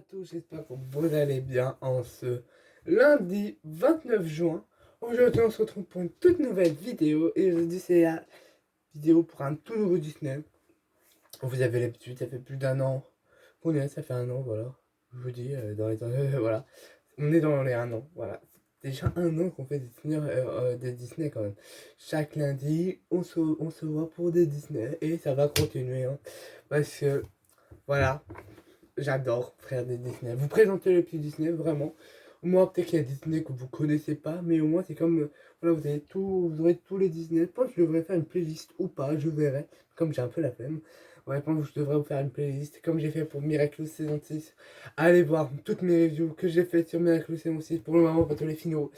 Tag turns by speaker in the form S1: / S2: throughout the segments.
S1: tous, j'espère que vous allez bien en ce lundi 29 juin. Aujourd'hui on se retrouve pour une toute nouvelle vidéo et aujourd'hui c'est la vidéo pour un tout nouveau Disney. Vous avez l'habitude, ça fait plus d'un an qu'on est, ça fait un an, voilà. Je vous dis, voilà. On est dans les un an, voilà. Déjà un an qu'on fait des Disney quand même. Chaque lundi, on se voit pour des Disney et ça va continuer. Hein, parce que, voilà. J'adore faire des Disney. Vous présentez les petits Disney, vraiment. Moi, peut-être qu'il y a des Disney que vous connaissez pas, mais au moins, c'est comme. Voilà, vous aurez tous les Disney. Je pense que je devrais faire une playlist ou pas, je verrai. Comme j'ai un peu la flemme. Ouais, je pense que je devrais vous faire une playlist, comme j'ai fait pour Miraculous saison 6. Allez voir toutes mes reviews que j'ai faites sur Miraculous saison 6. Pour le moment, pas tous les finaux.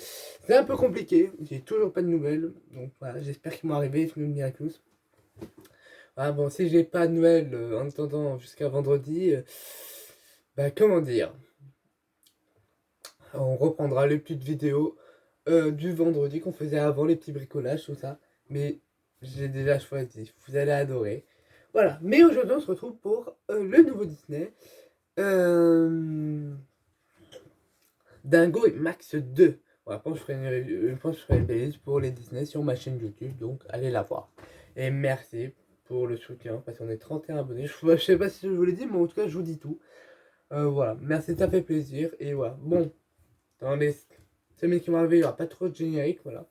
S1: C'est un peu compliqué. J'ai toujours pas de nouvelles. Donc voilà, j'espère qu'ils vont arriver, les finaux de Miraculous. Ah bon, si j'ai pas de nouvelles en attendant jusqu'à vendredi, bah comment dire, on reprendra les petites vidéos du vendredi qu'on faisait avant, les petits bricolages, tout ça. Mais j'ai déjà choisi, vous allez adorer. Voilà, mais aujourd'hui on se retrouve pour le nouveau Disney. Dingo et Max 2. Voilà, je ferai une playlist pour les Disney sur ma chaîne YouTube, donc allez la voir. Et merci pour le soutien, parce qu'on est 31 abonnés. Je sais pas si je vous l'ai dit, mais en tout cas, je vous dis tout. Voilà, merci, ça fait plaisir. Et voilà, bon, dans les semaines qui vont arriver, il n'y aura pas trop de générique, voilà.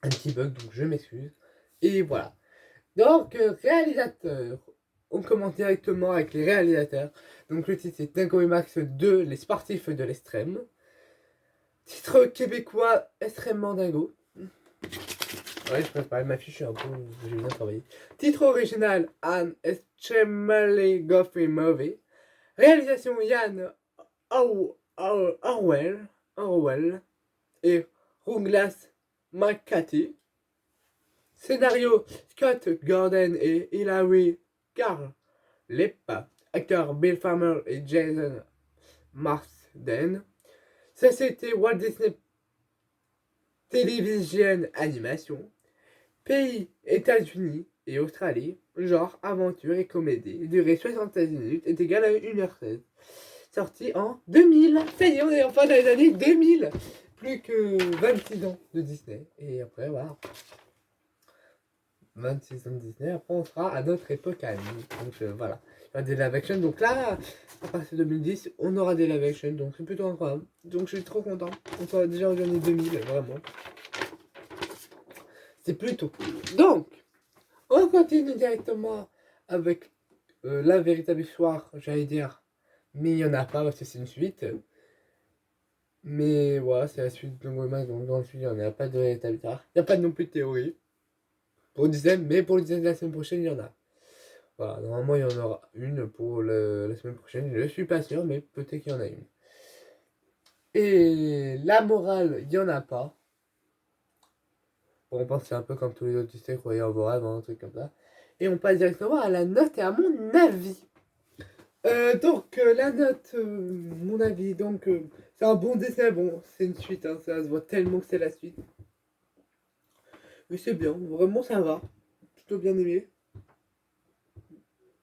S1: Un petit bug, donc je m'excuse. Et voilà. Donc, réalisateur. On commence directement avec les réalisateurs. Donc, le titre c'est Dingo et Max 2, les sportifs de l'extrême. Titre québécois extrêmement dingo. Ouais, je préfère ma fiche, un peu, j'ai bien travaillé. Titre original An Extremely Goofy Movie. Réalisation Yann Orwell et Douglas McCarthy. Scénario Scott Gordon et Hilary Carlep. Acteurs Bill Farmer et Jason Marsden. Société Walt Disney Television Animation. Pays États-Unis et Australie. Genre aventure et comédie. Durée 76 minutes est égale à 1h16. Sorti en 2000. Ça y est, on est enfin dans les années 2000. Plus que 26 ans de Disney. Et après, voilà. 26 ans de Disney. Après, on sera à notre époque à nous. Donc voilà. Il y aura des live action. Donc là, à partir de 2010, on aura des live action. Donc c'est plutôt incroyable. Donc je suis trop content. On sera déjà aux années 2000, vraiment. C'est plutôt cool. Donc, on continue directement avec la véritable histoire, j'allais dire. Mais il n'y en a pas parce que c'est une suite. Mais voilà, c'est la suite de Max. Donc dans le suite, il n'y en a pas de véritable histoire. Il n'y a pas non plus de théorie. Pour le dixième, mais pour le dixième de la semaine prochaine, il y en a. Voilà, normalement, il y en aura une pour la semaine prochaine. Je ne suis pas sûr, mais peut-être qu'il y en a une. Et la morale, il n'y en a pas. Bon, on pense que c'est un peu comme tous les autres Disney, croyez en vos rêves, un truc comme ça. Et on passe directement à la note et à mon avis. La note, mon avis, c'est un bon Disney, bon, c'est une suite, hein, ça se voit tellement que c'est la suite. Mais c'est bien, vraiment ça va, plutôt bien aimé.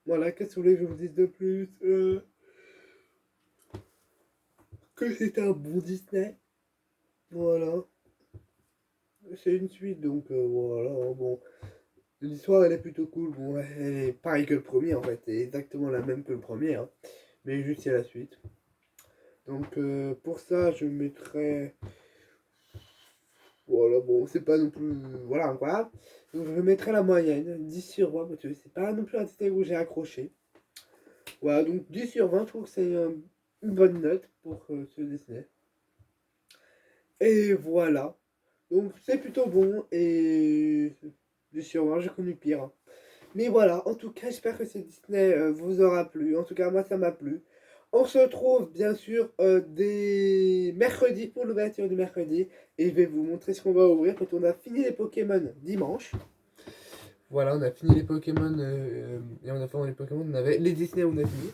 S1: Voilà, qu'est-ce que vous voulez que je vous dise de plus que c'est un bon Disney. Voilà. C'est une suite, donc voilà, bon. L'histoire, elle est plutôt cool. Bon, elle est pareille que le premier, en fait. Elle est exactement la même que le premier, hein. Mais juste, c'est la suite. Donc, pour ça, je mettrais... Voilà, bon, c'est pas non plus... Voilà, incroyable. Donc, je mettrais la moyenne, 10 sur 20, parce que c'est pas non plus un Disney où j'ai accroché. Voilà, donc 10 sur 20, je trouve que c'est une bonne note pour ce Disney. Et voilà. Donc, c'est plutôt bon, et... 10 sur 20, j'ai connu pire, hein. Mais voilà, en tout cas, j'espère que ce Disney vous aura plu. En tout cas, moi, ça m'a plu. On se retrouve, bien sûr, des mercredis pour l'ouverture du mercredi. Et je vais vous montrer ce qu'on va ouvrir quand on a fini les Pokémon dimanche. Voilà, on a fini les Pokémon. Et on a fait les Pokémon. On avait les Disney, on a fini.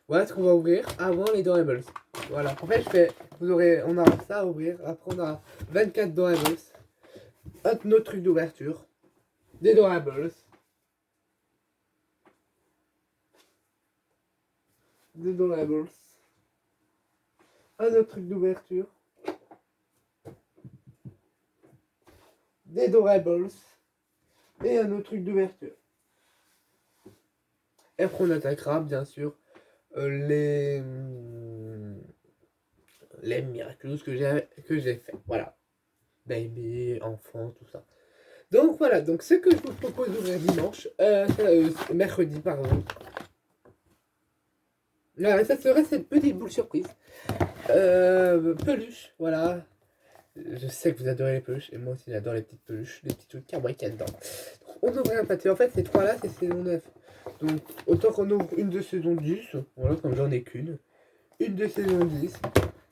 S1: Voilà ce qu'on va ouvrir avant les Dorables. Voilà, en fait, on aura ça à ouvrir. Après, on a 24 Dorables. Un autre truc d'ouverture. des Dorables. Des Dorables. Un autre truc d'ouverture. Des Dorables. Et un autre truc d'ouverture. Et après on attaquera bien sûr les Miraculous que j'ai fait. Voilà. Baby, enfant, tout ça. Donc voilà, donc ce que je vous propose d'ouvrir dimanche, mercredi, pardon. Ça serait cette petite boule surprise. Peluche, voilà. Je sais que vous adorez les peluches, et moi aussi j'adore les petites peluches, les petits trucs kawaii qu'il y a dedans. Donc, on ouvre un pâté. En fait, ces trois-là, c'est saison 9. Donc, autant qu'on ouvre une de saison 10, voilà, comme j'en ai qu'une. Une de saison 10.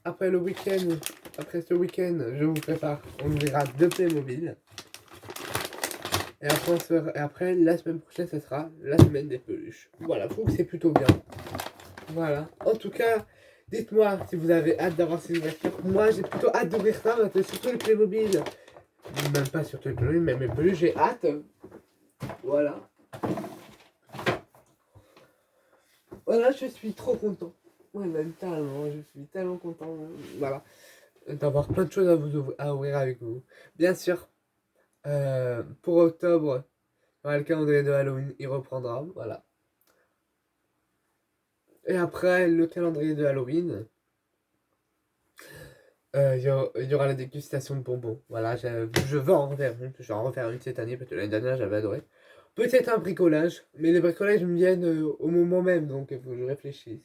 S1: Après le week-end, après ce week-end, je vous prépare, on ouvrira 2 Playmobil. Et après, la semaine prochaine, ce sera la semaine des peluches. Voilà, je trouve que c'est plutôt bien. Voilà. En tout cas, dites-moi si vous avez hâte d'avoir ces ouvertures. Moi, j'ai plutôt hâte d'ouvrir ça, surtout les Playmobil. Même pas surtout les Playmobil, mais mes peluches, j'ai hâte. Voilà. Voilà, je suis trop content. Ouais, même tellement, je suis tellement content. Voilà. D'avoir plein de choses à ouvrir avec vous. Bien sûr, pour octobre, le calendrier de Halloween, il reprendra. Voilà. Et après le calendrier de Halloween, il y aura la dégustation de bonbons. Voilà, je vais en refaire une. Je vais en refaire une cette année parce que l'année dernière j'avais adoré. Peut-être un bricolage, mais les bricolages me viennent au moment même, donc il faut que je réfléchisse.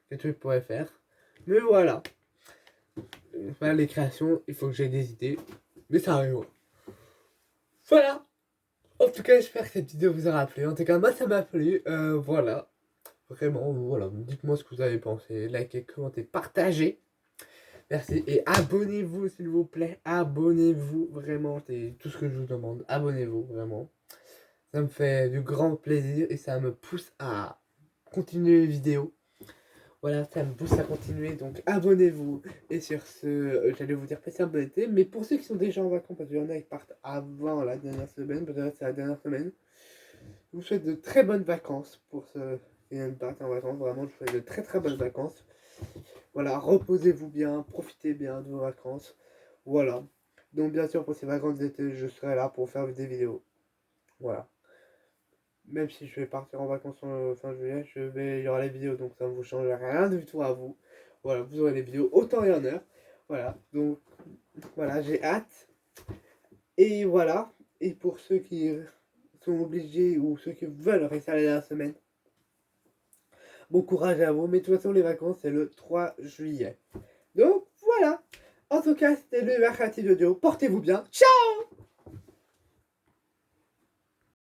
S1: Quel truc je pourrais faire. Mais voilà. Voilà, les créations, il faut que j'ai des idées. Mais ça arrive. Voilà. En tout cas, j'espère que cette vidéo vous aura plu. En tout cas, moi ça m'a plu. Voilà. Vraiment, voilà. Dites-moi ce que vous avez pensé. Likez, commentez, partagez. Merci. Et abonnez-vous, s'il vous plaît. Abonnez-vous, vraiment. C'est tout ce que je vous demande. Abonnez-vous, vraiment. Ça me fait du grand plaisir et ça me pousse à continuer les vidéos. Voilà, ça me pousse à continuer. Donc, abonnez-vous. Et sur ce, j'allais vous dire passez un bon été. Mais pour ceux qui sont déjà en vacances, parce qu'il y en a qui partent avant la dernière semaine, peut-être c'est la dernière semaine, je vous souhaite de très bonnes vacances pour ceux qui partent en vacances. Vraiment, je vous souhaite de très très bonnes vacances. Voilà, reposez-vous bien, profitez bien de vos vacances. Voilà. Donc bien sûr, pour ces vacances d'été, je serai là pour faire des vidéos. Voilà. Même si je vais partir en vacances fin juillet, il y aura les vidéos, donc ça ne vous change rien du tout à vous. Voilà, vous aurez les vidéos autant et en heure. Voilà, donc voilà, j'ai hâte. Et voilà. Et pour ceux qui sont obligés ou ceux qui veulent rester à la dernière semaine, bon courage à vous, mais de toute façon les vacances c'est le 3 juillet. Donc voilà. En tout cas, c'était le Mercredi Audio. Portez-vous bien. Ciao!